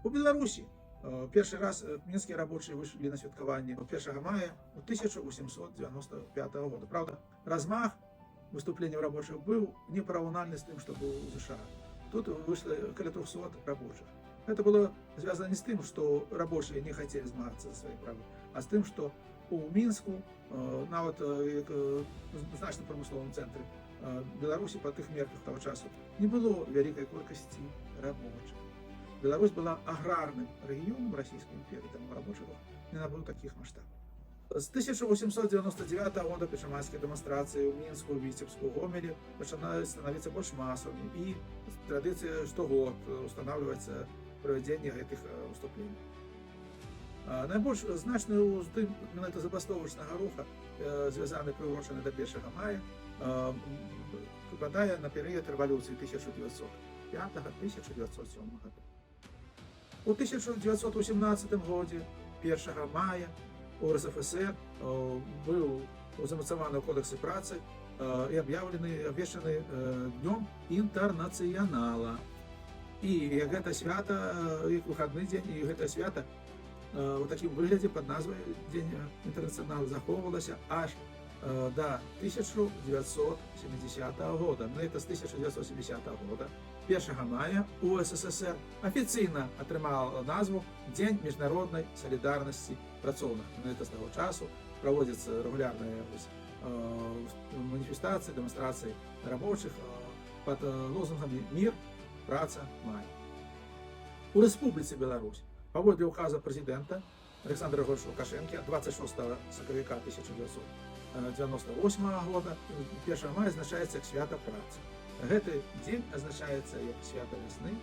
У Беларусі першы раз мінскія рабочыя выйшлі на святкаванне 1 мая 1895 года. Правда, размах выступлений рабочих был непараўнальны з тым, што быў у США. Тут вышло каля 300 рабочих. Это было связано не с тем, что рабочие не хотели змагаться за свои права, а с тем, что у Мінску, нават значным прамысловым цэнтры Беларусі па тых мерках того часу не было вялікай колькасці рабочих. Беларусь была аграрным рэгіёнам Расійскай імперіі, таму рабочых не набыў такіх маштабаў. З 1899 года першамайскія дэманстрацыі ў Мінску, Віцебску, Гомелі пачынаюць становіцца больш масавымі, і традыцыя штогод устанавливаецца правядзенне гэтых выступлений. Найбольш значны ўздым менавіта забастоўвачнага руха, звязаны прыурочаны да 1 мая, прыпадае на перыяд рэвалюцыі 1905-1907 году. У 1918 годзе 1 мая у РСФСР быў замацаваны ў кодэксе працы і абвешчаны днём інтэрнацыянала. І гэта свята, іх выхадны дзень, і гэта свята у такім выглядзе пад назвай Дзень інтэрнацыянала захоўвалася аж до 1970 года. Это з 1970 года 1 мая у СССР афіцыйна атрымаў назву Дзень міжнароднай салідарнасці працоўных. Это з таго часу праводзяцца рэгулярныя маніфестацыі, дэманстрацыі рабочых пад лозунгамі «Мір, праца, май». У Рэспубліцы Беларусь паводле указа прэзідэнта Александра Григорьевича Лукашэнкі 26 сакавіка 1998 года 1 мая азначаецца як свята працы. Гэты дзень азначаецца як свята вясны і